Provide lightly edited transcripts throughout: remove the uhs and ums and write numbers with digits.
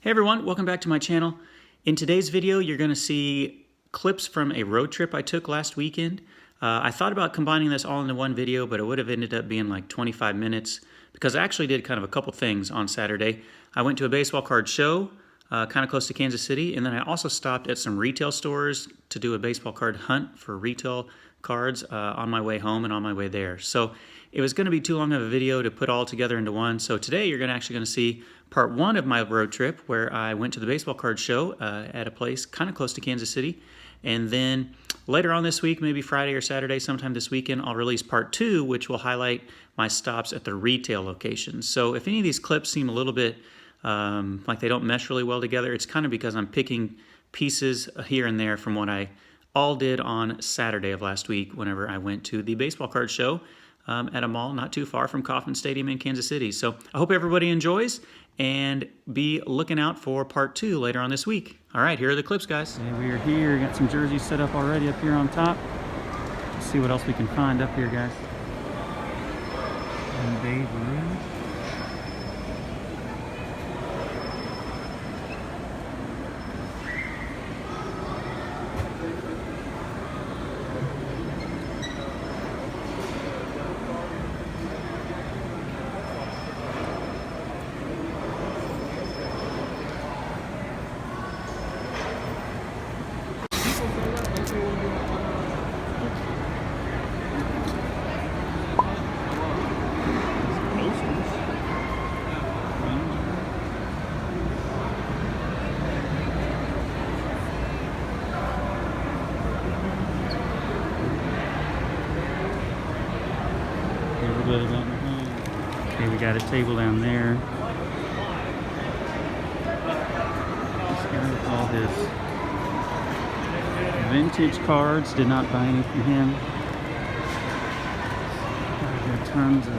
Hey everyone, welcome back to my channel. In today's video, you're going to see clips from a road trip I took last weekend. I thought about combining this all into one video, but it would have ended up being like 25 minutes because I actually did kind of a couple things on Saturday. I went to a baseball card show kind of close to Kansas City, and then I also stopped at some retail stores to do a baseball card hunt for retail cards on my way home and on my way there. So it was going to be too long of a video to put all together into one. So today you're actually going to see part one of my road trip where I went to the baseball card show at a place kind of close to Kansas City. And then later on this week, maybe Friday or Saturday, sometime this weekend, I'll release part two, which will highlight my stops at the retail locations. So if any of these clips seem a little bit like they don't mesh really well together, it's kind of because I'm picking pieces here and there from what I all did on Saturday of last week whenever I went to the baseball card show at a mall not too far from Kauffman Stadium in Kansas City. So I hope everybody enjoys, and be looking out for part two later on this week. All right, here are the clips, guys. Okay, we are here. Got some jerseys set up already up here on top. Let's see what else we can find up here, guys. And Babe Ruth. Okay, we got a table down there. This guy with all his vintage cards. Did not buy any from him. There are tons of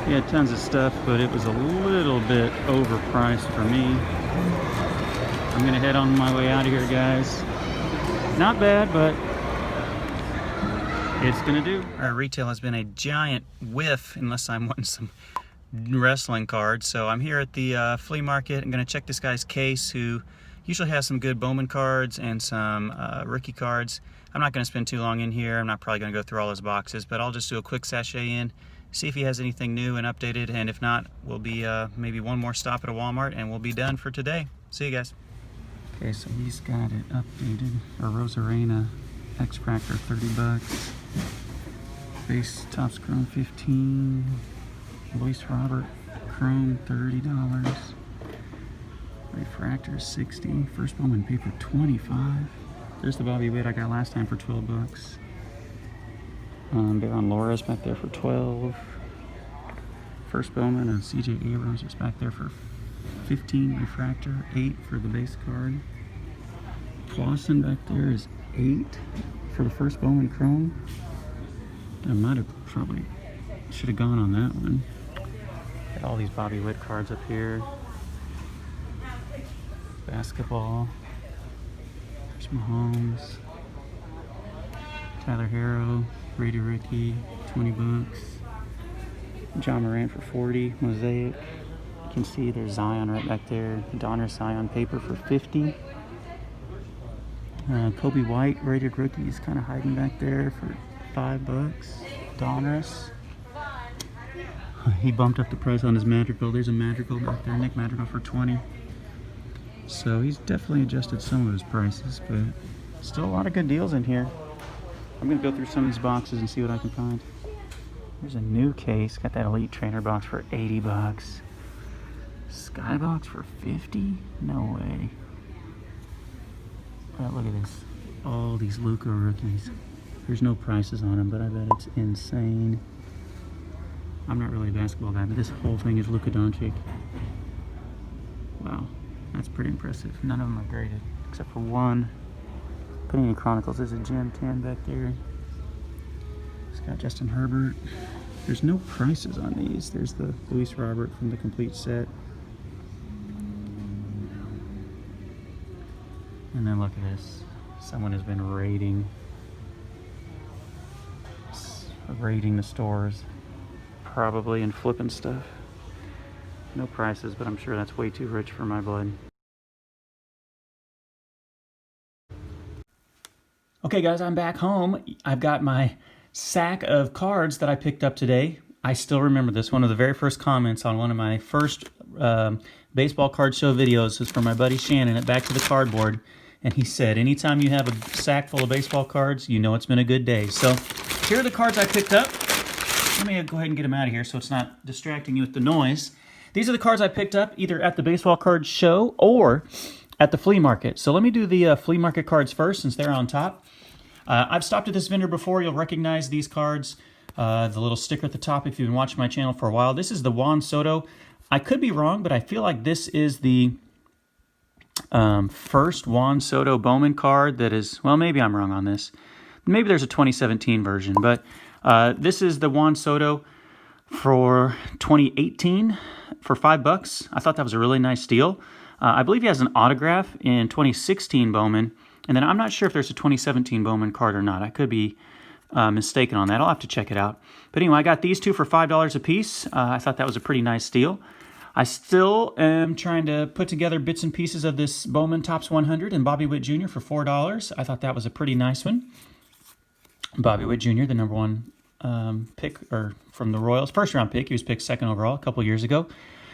he had tons of stuff, but it was a little bit overpriced for me. I'm gonna head on my way out of here, guys. Not bad, but it's gonna do. Our retail has been a giant whiff, unless I'm wanting some wrestling cards. So I'm here at the flea market. I'm gonna check this guy's case, who usually has some good Bowman cards and some rookie cards. I'm not gonna spend too long in here. I'm not probably gonna go through all his boxes, but I'll just do a quick sachet in, see if he has anything new and updated, and if not, we'll be maybe one more stop at a Walmart and we'll be done for today. See you guys. Okay, so he's got it updated. A Rosarena X-Fractor, 30 bucks. Base Topps Chrome, 15. Luis Robert Chrome, $30. Refractor, 60. First Bowman paper, 25. There's the Bobby Witt I got last time for 12 bucks. Baron Lores back there for 12. First Bowman and CJ Abrams is back there for 15. Refractor, 8 for the base card. Clausen back there is 8 for the first Bowman Chrome. I might have probably should have gone on that one. Got all these Bobby Witt cards up here. Basketball. There's Mahomes. Tyler Harrow, Brady rookie, 20 bucks. John Morant for 40. Mosaic. You can see there's Zion right back there. Donner Zion paper for 50. Kobe White, rated rookie, is kind of hiding back there for 5 bucks. Donruss. He bumped up the price on his Madrigal. There's a Madrigal back there. Nick Madrigal for 20. So he's definitely adjusted some of his prices, but still a lot of good deals in here. I'm going to go through some of these boxes and see what I can find. There's a new case. Got that Elite Trainer box for 80 bucks. Skybox for 50? No way. Oh, look at this. All these Luka rookies. There's no prices on them, but I bet it's insane. I'm not really a basketball guy, but this whole thing is Luka Doncic. Wow, that's pretty impressive. None of them are graded, except for one. Panini Chronicles. There's a Gem 10 back there. It's got Justin Herbert. There's no prices on these. There's the Luis Robert from the complete set. And then look at this. Someone has been raiding the stores. probably, and flipping stuff. No prices, but I'm sure that's way too rich for my blood. Okay guys, I'm back home. I've got my sack of cards that I picked up today. I still remember this. One of the very first comments on one of my first baseball card show videos was from my buddy Shannon at Back to the Cardboard. And he said, anytime you have a sack full of baseball cards, you know it's been a good day. So here are the cards I picked up. Let me go ahead and get them out of here so it's not distracting you with the noise. These are the cards I picked up either at the baseball card show or at the flea market. So let me do the flea market cards first since they're on top. I've stopped at this vendor before. You'll recognize these cards. The little sticker at the top if you've been watching my channel for a while. This is the Juan Soto. I could be wrong, but I feel like this is the first Juan Soto Bowman card that is, well, maybe I'm wrong on this. Maybe there's a 2017 version, but this is the Juan Soto for 2018 for $5. I thought that was a really nice deal. I believe he has an autograph in 2016 Bowman. And then I'm not sure if there's a 2017 Bowman card or not. I could be mistaken on that. I'll have to check it out. But anyway, I got these two for $5 a piece. I thought that was a pretty nice deal. I still am trying to put together bits and pieces of this Bowman Topps 100 and Bobby Witt Jr. for $4. I thought that was a pretty nice one. Bobby Witt Jr., the number one pick from the Royals. First round pick. He was picked second overall a couple years ago.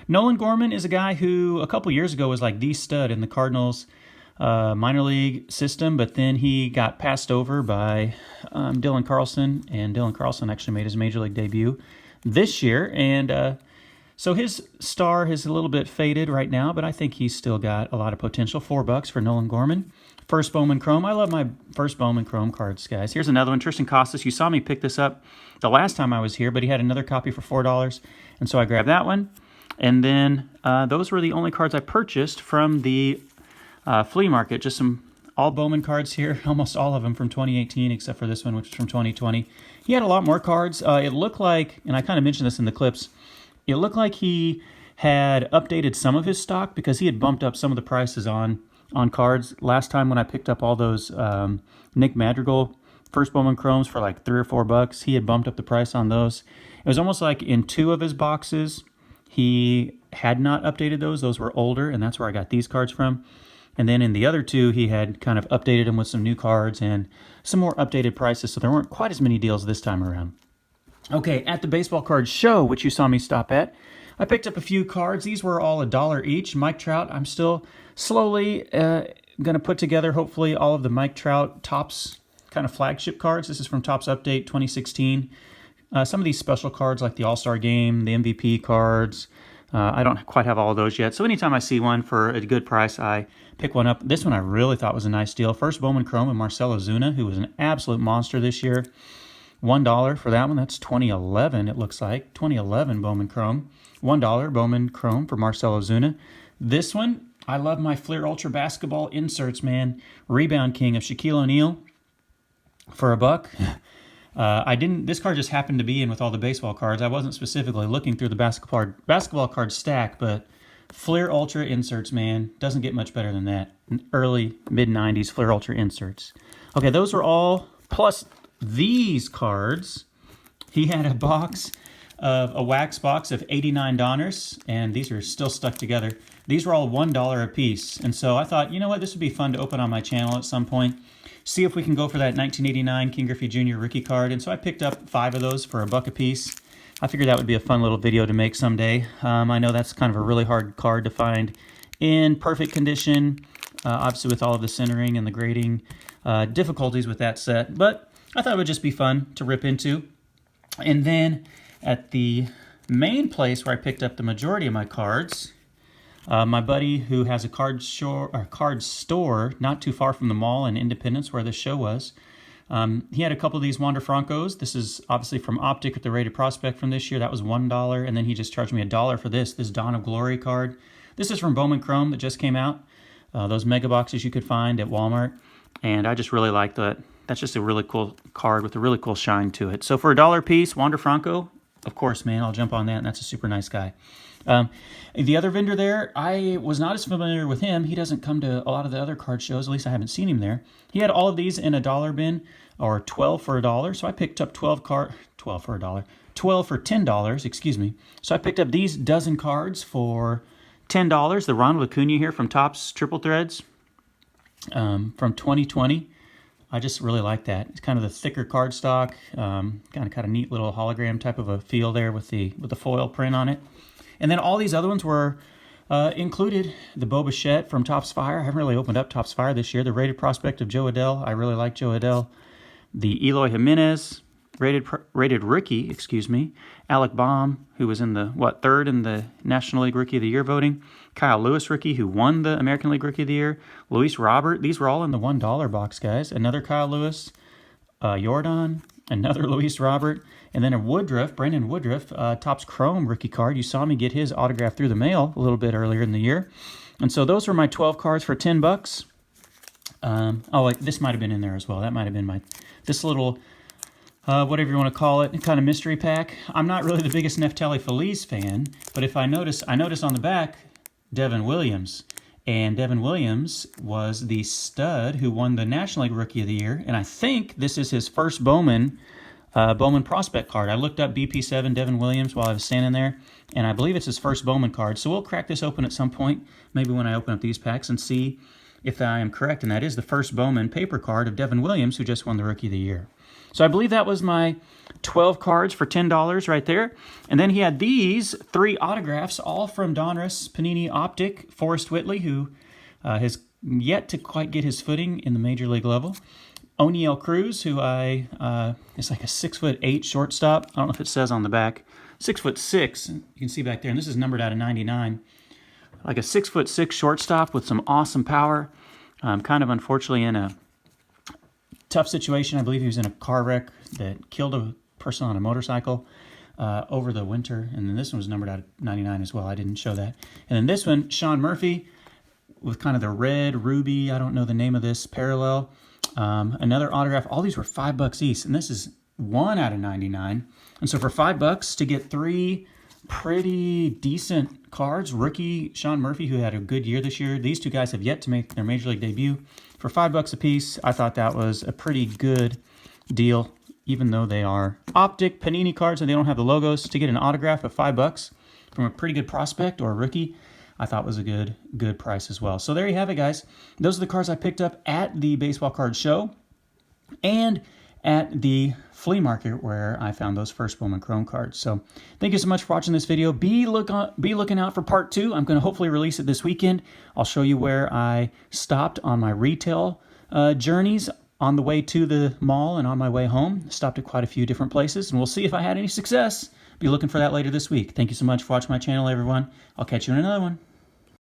Nolan Gorman is a guy who a couple years ago was like the stud in the Cardinals minor league system, but then he got passed over by Dylan Carlson, and Dylan Carlson actually made his major league debut this year, and so his star is a little bit faded right now, but I think he's still got a lot of potential. $4 for Nolan Gorman. First Bowman Chrome. I love my first Bowman Chrome cards, guys. Here's another one, Tristan Costas. You saw me pick this up the last time I was here, but he had another copy for $4, and so I grabbed that one. And then those were the only cards I purchased from the flea market. Just some all Bowman cards here, almost all of them from 2018 except for this one, which is from 2020. He had a lot more cards. It looked like, and I kind of mentioned this in the clips, it looked like he had updated some of his stock because he had bumped up some of the prices on cards. Last time when I picked up all those Nick Madrigal first Bowman Chromes for like $3 or $4, he had bumped up the price on those. It was almost like in two of his boxes he had not updated those. Those were older, and that's where I got these cards from. And then in the other two, he had kind of updated them with some new cards and some more updated prices, so there weren't quite as many deals this time around. Okay, at the baseball card show, which you saw me stop at, I picked up a few cards. These were all $1 each. Mike Trout, I'm still slowly going to put together, hopefully, all of the Mike Trout Topps kind of flagship cards. This is from Topps Update 2016. Some of these special cards like the All-Star Game, the MVP cards, I don't quite have all of those yet. So anytime I see one for a good price, I pick one up. This one I really thought was a nice deal. First Bowman Chrome of Marcell Ozuna, who was an absolute monster this year. $1 for that one. That's 2011, it looks like. 2011 Bowman Chrome. $1 Bowman Chrome for Marcell Ozuna. This one, I love my Fleer Ultra Basketball inserts, man. Rebound King of Shaquille O'Neal for $1. This card just happened to be in with all the baseball cards. I wasn't specifically looking through the basketball card stack, but Fleer Ultra inserts, man, doesn't get much better than that. Early, mid-90s Fleer Ultra inserts. Okay, those are all, plus these cards. He had a box of a wax box of 89 Donners, and these are still stuck together. These were all $1 a piece, and so I thought, you know what, this would be fun to open on my channel at some point. See if we can go for that 1989 King Griffey Jr. rookie card. And so I picked up 5 of those for $1 a piece. I figured that would be a fun little video to make someday. I know that's kind of a really hard card to find in perfect condition, obviously with all of the centering and the grading difficulties with that set. But I thought it would just be fun to rip into. And then at the main place where I picked up the majority of my cards, my buddy who has a card store not too far from the mall in Independence where the show was, he had a couple of these Wander Francos. This is obviously from Optic with the rated prospect from this year. That was $1, and then he just charged me $1 for this Dawn of Glory card. This is from Bowman Chrome that just came out. Those mega boxes you could find at Walmart, and I just really like that. That's just a really cool card with a really cool shine to it. So for $1 a piece, Wander Franco, of course, man, I'll jump on that, and that's a super nice guy. The other vendor there, I was not as familiar with him. He doesn't come to a lot of the other card shows. At least I haven't seen him there. He had all of these in $1 bin, or 12 for $1. So I picked up 12 for $1. 12 for $10, excuse me. So I picked up these dozen cards for $10. The Ronald Acuna here from Topps Triple Threads from 2020. I just really like that. It's kind of the thicker cardstock, kind of neat little hologram type of a feel there with the foil print on it. And then all these other ones were included. The Bo Bichette from Topps Fire. I haven't really opened up Topps Fire this year. The Rated Prospect of Joe Adell. I really like Joe Adell. The Eloy Jimenez rated rookie, excuse me. Alec Baum, who was in the, third in the National League Rookie of the Year voting. Kyle Lewis rookie, who won the American League Rookie of the Year. Luis Robert, these were all in the $1 box, guys. Another Kyle Lewis. Jordan, another Luis Robert. And then a Woodruff, Brandon Woodruff, Topps Chrome rookie card. You saw me get his autograph through the mail a little bit earlier in the year. And so those were my 12 cards for 10 bucks. This might have been in there as well. That might have been this little, whatever you want to call it, kind of mystery pack. I'm not really the biggest Neftali Feliz fan, but if I notice on the back, Devin Williams. And Devin Williams was the stud who won the National League Rookie of the Year. And I think this is his first Bowman prospect card. I looked up BP7 Devin Williams while I was standing there, and I believe it's his first Bowman card. So we'll crack this open at some point, maybe when I open up these packs, and see if I am correct. And that is the first Bowman paper card of Devin Williams, who just won the Rookie of the Year. So I believe that was my 12 cards for $10 right there. And then he had these 3 autographs, all from Donruss Panini Optic. Forrest Whitley, who has yet to quite get his footing in the Major League level. O'Neill Cruz, who is like a 6'8" shortstop. I don't know if it says on the back. 6'6". You can see back there, and this is numbered out of 99. Like a 6'6" shortstop with some awesome power. Kind of unfortunately in a tough situation. I believe he was in a car wreck that killed a person on a motorcycle over the winter. And then this one was numbered out of 99 as well. I didn't show that. And then this one, Sean Murphy, with kind of the red ruby, I don't know the name of this, parallel. Another autograph. All these were $5 each, and this is 1 out of 99. And so for $5 to get 3 pretty decent cards, rookie Sean Murphy, who had a good year this year. These 2 guys have yet to make their Major League debut. For $5 a piece, I thought that was a pretty good deal, even though they are Optic Panini cards and they don't have the logos. To get an autograph of $5 from a pretty good prospect or a rookie, I thought was a good price as well. So there you have it, guys. Those are the cards I picked up at the Baseball Card Show and at the flea market where I found those first Bowman Chrome cards. So thank you so much for watching this video. Be looking out for part 2. I'm going to hopefully release it this weekend. I'll show you where I stopped on my retail journeys on the way to the mall and on my way home. Stopped at quite a few different places, and we'll see if I had any success. Be looking for that later this week. Thank you so much for watching my channel, everyone. I'll catch you in another one.